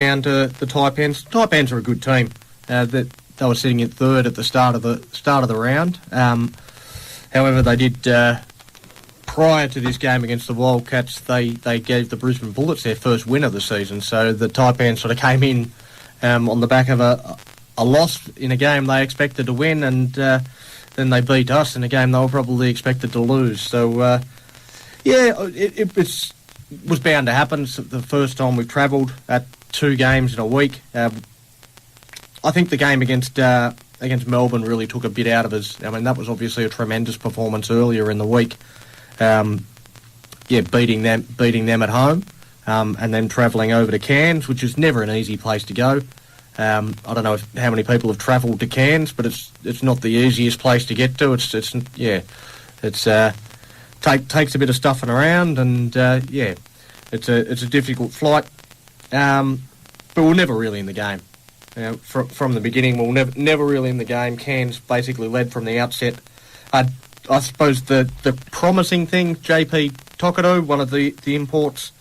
down to the Taipans. Taipans are a good team. That they were sitting at third at the start of the round. However, they did prior to this game against the Wildcats. They gave the Brisbane Bullets their first win of the season. So the Taipans sort of came in on the back of a loss in a game they expected to win, and then they beat us in a game they were probably expected to lose. So it was bound to happen. It's the first time we've travelled at 2 games in a week. I think the game against Melbourne really took a bit out of us. I mean, that was obviously a tremendous performance earlier in the week. Beating them at home, and then travelling over to Cairns, which is never an easy place to go. I don't know how many people have travelled to Cairns, but it's not the easiest place to get to. It takes a bit of stuffing around, and it's a difficult flight. But we're never really in the game. From the beginning, we're never really in the game. Cairns basically led from the outset. I suppose the promising thing, JP Tokato, one of the imports,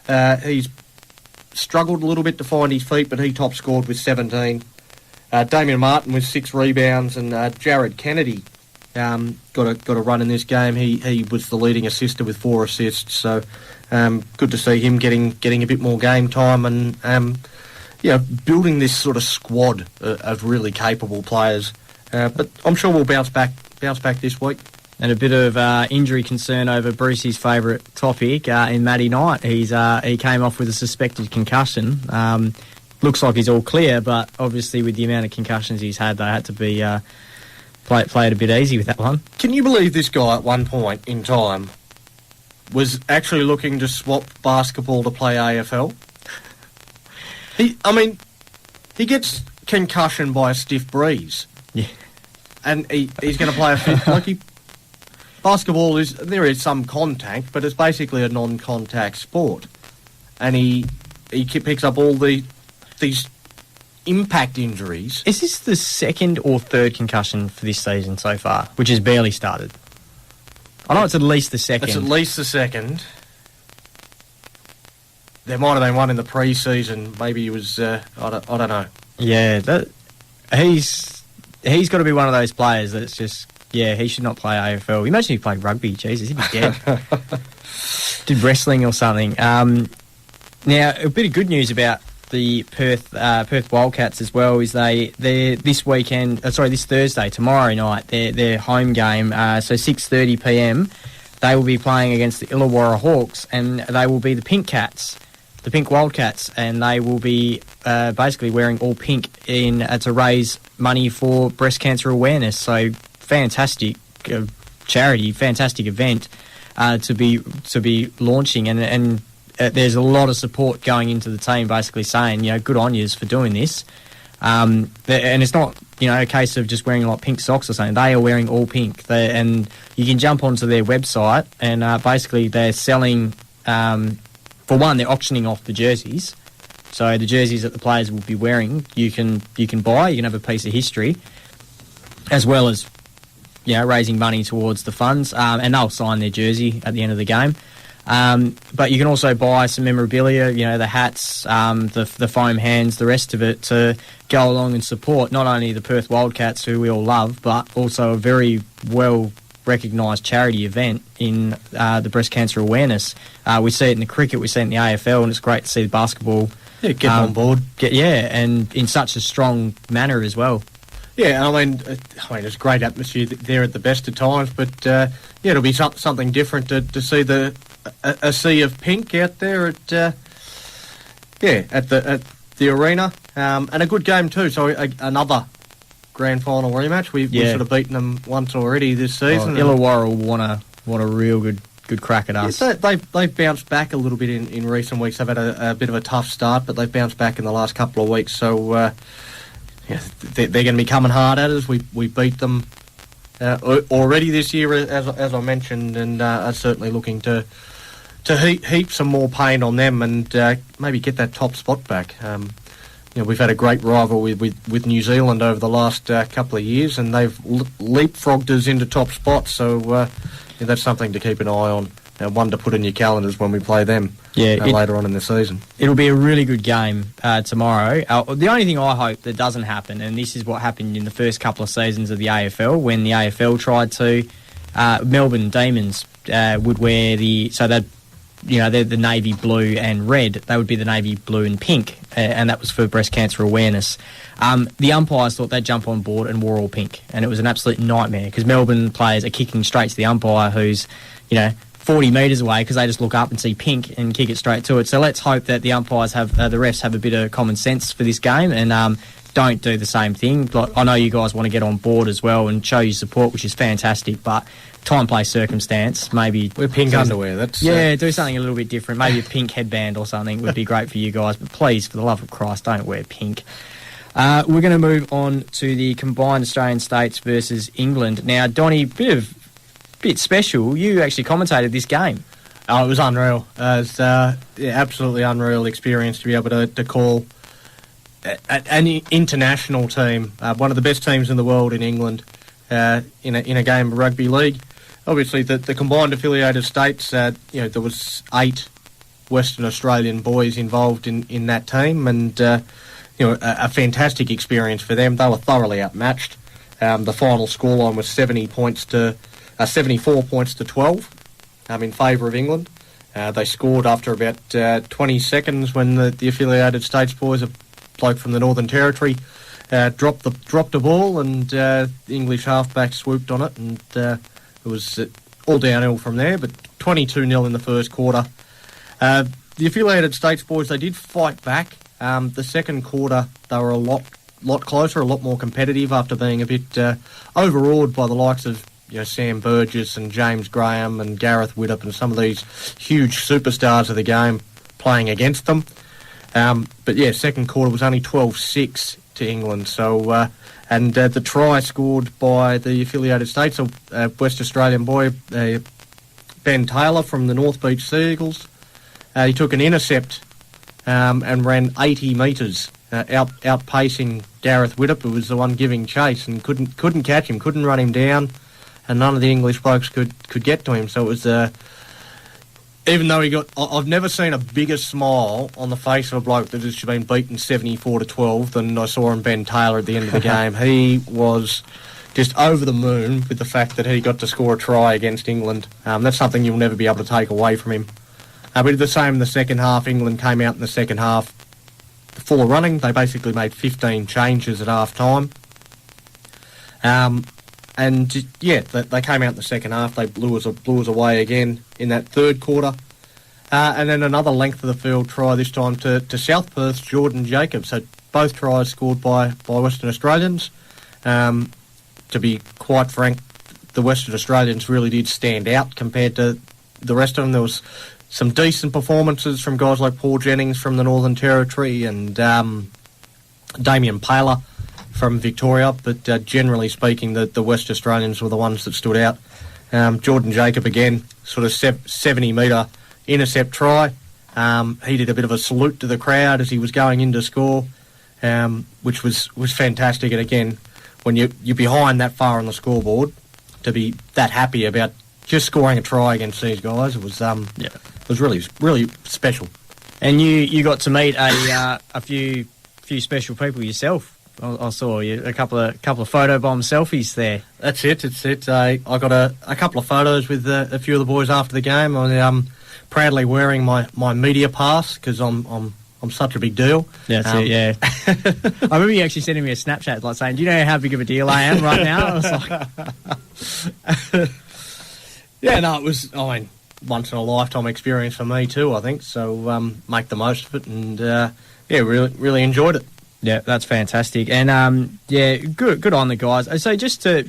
he's struggled a little bit to find his feet, but he top scored with 17. Damien Martin with 6 rebounds, and Jared Kennedy got a run in this game. He was the leading assister with 4 assists. So good to see him getting a bit more game time, and building this sort of squad of really capable players. But I'm sure we'll bounce back this week. And a bit of injury concern over Brucey's favourite topic in Matty Knight. He came off with a suspected concussion. Looks like he's all clear, but obviously with the amount of concussions he's had, they had to be play it a bit easy with that one. Can you believe this guy at one point in time was actually looking to swap basketball to play AFL? He gets concussion by a stiff breeze. Yeah. And he's going to play a fifth. Basketball there is some contact, but it's basically a non-contact sport. And he picks up all these impact injuries. Is this the second or third concussion for this season so far, which has barely started? I know it's at least the second. It's at least the second. There might have been one in the pre-season. Maybe he was. I don't know. Yeah, he's got to be one of those players that's just. Yeah, he should not play AFL. Imagine he played rugby. Jesus, he'd be dead. Did wrestling or something. Now, a bit of good news about the Perth Wildcats as well is they're this Thursday, tomorrow night, their home game. So 6:30 p.m. They will be playing against the Illawarra Hawks, and they will be the Pink Cats. The Pink Wildcats, and they will be basically wearing all pink to raise money for breast cancer awareness. So fantastic charity, fantastic event to be launching, and there's a lot of support going into the team, basically saying, good on yous for doing this. And it's not a case of just wearing like pink socks or something. They are wearing all pink, and you can jump onto their website, and basically they're selling. For one, they're auctioning off the jerseys. So the jerseys that the players will be wearing, you can buy. You can have a piece of history, as well as raising money towards the funds. And they'll sign their jersey at the end of the game. But you can also buy some memorabilia. The hats, the foam hands, the rest of it to go along and support not only the Perth Wildcats, who we all love, but also a very well recognised charity event in the breast cancer awareness. We see it in the cricket, we see it in the AFL, and it's great to see the basketball get on board. And in such a strong manner as well. Yeah, I mean, it's a great atmosphere there at the best of times, but it'll be something different to see a sea of pink out there at the arena, and a good game too. So another grand final rematch. We've sort of beaten them once already this season. Illawarra will want a real good crack at us. They've bounced back a little bit in recent weeks. They've had a bit of a tough start, but they've bounced back in the last couple of weeks. So they're going to be coming hard at us. We beat them already this year, as I mentioned, and are certainly looking to heap some more pain on them and maybe get that top spot back. We've had a great rivalry with New Zealand over the last couple of years, and they've leapfrogged us into top spots, so that's something to keep an eye on. one to put in your calendars when we play them later on in the season. It'll be a really good game tomorrow. The only thing I hope that doesn't happen, and this is what happened in the first couple of seasons of the AFL, when the AFL tried to, Melbourne Demons would wear they're the navy blue and red. They would be the navy blue and pink, and that was for breast cancer awareness. The umpires thought they'd jump on board and wore all pink, and it was an absolute nightmare because Melbourne players are kicking straight to the umpire who's, 40 metres away because they just look up and see pink and kick it straight to it. So let's hope that the umpires the refs have a bit of common sense for this game and don't do the same thing. Like, I know you guys want to get on board as well and show your support, which is fantastic, but time, place, circumstance, maybe... We're pink underwear, that's... Yeah, do something a little bit different. Maybe a pink headband or something would be great for you guys, but please, for the love of Christ, don't wear pink. We're going to move on to the combined Australian states versus England. Now, Donnie, bit special. You actually commentated this game. Oh, it was unreal. It was absolutely unreal experience to be able to call an international team, one of the best teams in the world in England, in a game of rugby league. Obviously, the combined affiliated states, there was 8 Western Australian boys involved in that team, and a fantastic experience for them. They were thoroughly outmatched. The final scoreline was 74 points to 12 in favour of England. They scored after about 20 seconds when the affiliated states boys, a bloke from the Northern Territory, dropped the ball, and the English halfback swooped on it, and it was all downhill from there. But 22-0 in the first quarter. The affiliated states boys, they did fight back. The second quarter, they were a lot closer, a lot more competitive after being a bit overawed by the likes of Sam Burgess and James Graham and Gareth Widdop and some of these huge superstars of the game playing against them. But second quarter was only 12-6 to England. So, and the try scored by the affiliated states, a West Australian boy, Ben Taylor from the North Beach Seagulls. He took an intercept and ran 80 metres, outpacing Gareth Widdop, who was the one giving chase, and couldn't catch him, couldn't run him down, and none of the English blokes could get to him. So it was, even though I've never seen a bigger smile on the face of a bloke that has been beaten 74-12 than I saw in Ben Taylor at the end of the game. He was just over the moon with the fact that he got to score a try against England. That's something you'll never be able to take away from him. We did the same in the second half. England came out in the second half full of running. They basically made 15 changes at half time. They came out in the second half. They blew us away again in that third quarter. And then another length of the field try, this time to South Perth's Jordan Jacobs. So both tries scored by Western Australians. To be quite frank, the Western Australians really did stand out compared to the rest of them. There was some decent performances from guys like Paul Jennings from the Northern Territory and Damien Paler from Victoria, but generally speaking, the West Australians were the ones that stood out. Jordan Jacob, again, sort of 70-metre intercept try. He did a bit of a salute to the crowd as he was going in to score, which was fantastic. And again, when you're behind that far on the scoreboard, to be that happy about just scoring a try against these guys, it was really special. And you got to meet a few special people yourself. I saw you a couple of photobomb selfies there. That's it. I got a couple of photos with a few of the boys after the game. I'm proudly wearing my media pass because I'm such a big deal. That's it. Yeah. I remember you actually sending me a Snapchat like saying, "Do you know how big of a deal I am right now?" I was like, it was. I mean, once in a lifetime experience for me too, I think. So make the most of it, and really enjoyed it. Yeah, that's fantastic. And, good on the guys. So just to,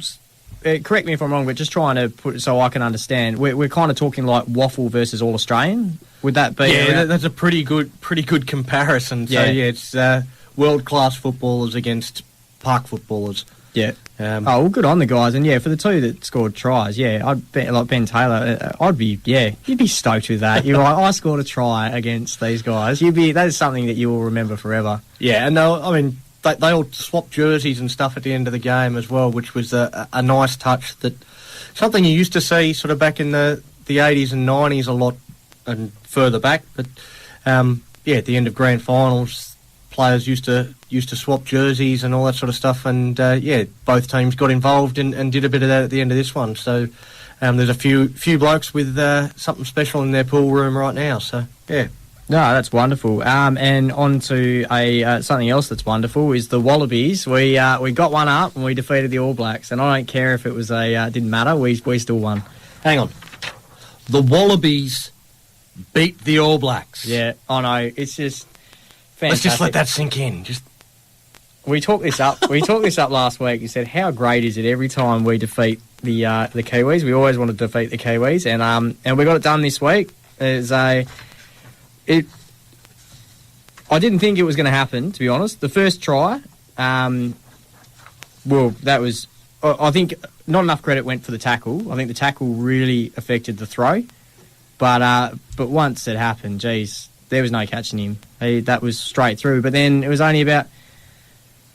correct me if I'm wrong, but just trying to put it so I can understand, we're kind of talking like waffle versus All-Australian? Would that be? Yeah, that's a pretty good comparison. So, it's world-class footballers against park footballers. Yeah. Good on the guys. And, for the two that scored tries, I'd bet, like Ben Taylor, you'd be stoked with that. You're like, I scored a try against these guys. That is something that you will remember forever. Yeah, and they all swapped jerseys and stuff at the end of the game as well, which was a nice touch. Something you used to see sort of back in the the 80s and 90s a lot and further back, but at the end of grand finals, players used to swap jerseys and all that sort of stuff, and both teams got involved and did a bit of that at the end of this one. So there's a few blokes with something special in their pool room right now. So yeah. No, that's wonderful. And on to something else that's wonderful is the Wallabies. We got one up and we defeated the All Blacks, and I don't care if it was didn't matter. We still won. Hang on, the Wallabies beat the All Blacks. Yeah, I know. It's just fantastic. Let's just let that sink in. We talked this up. We talked this up last week. You said, how great is it every time we defeat the Kiwis? We always want to defeat the Kiwis, and we got it done this week. I didn't think it was going to happen, to be honest. The first try, that was, I think, not enough credit went for the tackle. I think the tackle really affected the throw. But once it happened, geez, there was no catching him. That was straight through. But then it was only about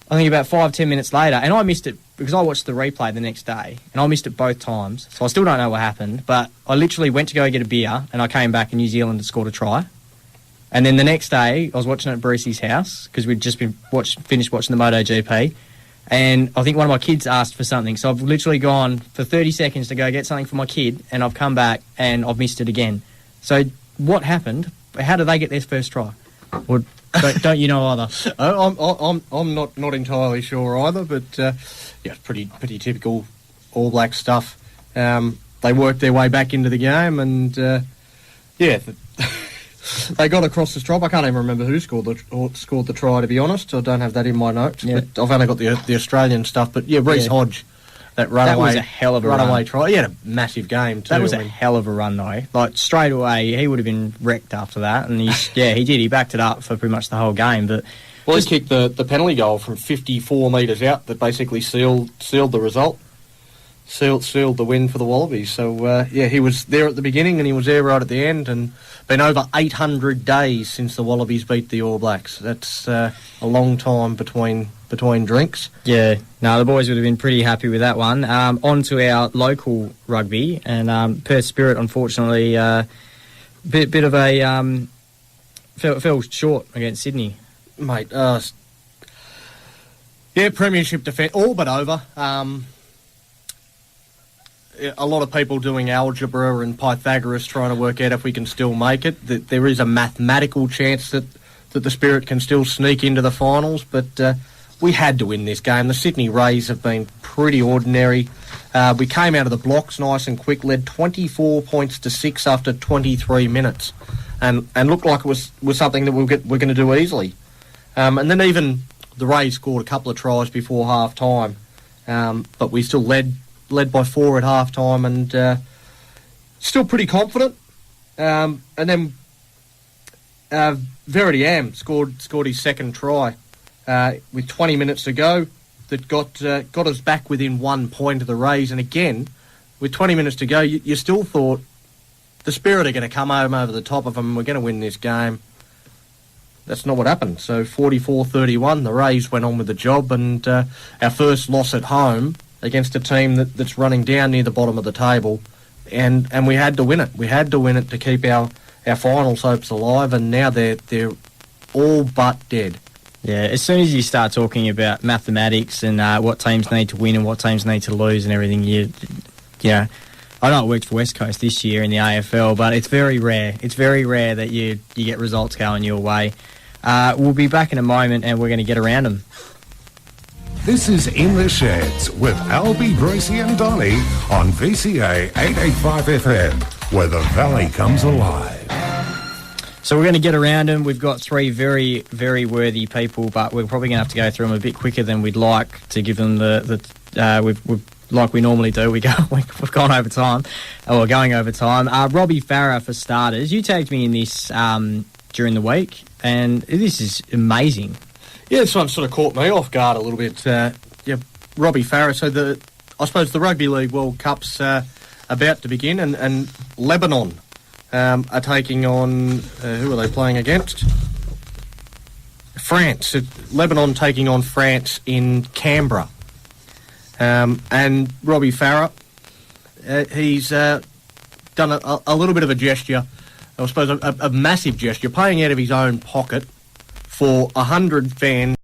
5-10 minutes later, and I missed it because I watched the replay the next day, and I missed it both times. So I still don't know what happened, but I literally went to go get a beer, and I came back and New Zealand had scored a try. And then the next day, I was watching it at Brucey's house because we'd just been finished watching the MotoGP, and I think one of my kids asked for something. So I've literally gone for 30 seconds to go get something for my kid, and I've come back and I've missed it again. So what happened? How did they get their first try? Or don't you know either? I'm not entirely sure either, but it's pretty typical All Black stuff. They worked their way back into the game, and they got across the stripe. I can't even remember who scored the try, to be honest. I don't have that in my notes, but I've only got the Australian stuff. But Reece Hodge, that was a hell of a runaway try. He had a massive game too. That was a hell of a run though. Like straight away, he would have been wrecked after that, and he did. He backed it up for pretty much the whole game. But he kicked the penalty goal from 54 metres out that basically sealed the result. Sealed the win for the Wallabies. So, he was there at the beginning and he was there right at the end, and been over 800 days since the Wallabies beat the All Blacks. That's a long time between drinks. Yeah, no, the boys would have been pretty happy with that one. On to our local rugby, and Perth Spirit, unfortunately, bit of a... fell short against Sydney. Mate, premiership defence, all but over. A lot of people doing algebra and Pythagoras trying to work out if we can still make it. That there is a mathematical chance that the Spirit can still sneak into the finals, but we had to win this game. The Sydney Rays have been pretty ordinary. We came out of the blocks nice and quick, led 24 points to 6 after 23 minutes, and looked like it was something that we're going to do easily. And then even the Rays scored a couple of tries before half time, but we still led by 4 at half time, and still pretty confident. And then Verity Am scored his second try with 20 minutes to go that got us back within 1 point of the Rays. And again, with 20 minutes to go, you still thought the Spirit are going to come home over the top of them and we're going to win this game. That's not what happened. So 44-31, the Rays went on with the job, and our first loss at home against a team that's running down near the bottom of the table, and we had to win it. We had to win it to keep our finals hopes alive, and now they're all but dead. Yeah, as soon as you start talking about mathematics and what teams need to win and what teams need to lose and everything, I know it worked for West Coast this year in the AFL, but it's very rare. It's very rare that you get results going your way. We'll be back in a moment, and we're going to get around them. This is In the Sheds with Albie, Brucey and Donny on VCA 885 FM, where the valley comes alive. So we're going to get around them. We've got 3 very, very worthy people, but we're probably going to have to go through them a bit quicker than we'd like to give them we've like we normally do. We've gone over time, or going over time. Robbie Farah, for starters. You tagged me in this during the week, and this is amazing. Yeah, this one sort of caught me off guard a little bit. Robbie Farah. So I suppose the Rugby League World Cup's about to begin, and Lebanon are taking on who are they playing against? France. Lebanon taking on France in Canberra. And Robbie Farah, he's done done a little bit of a gesture, I suppose a massive gesture, paying out of his own pocket for 100 fans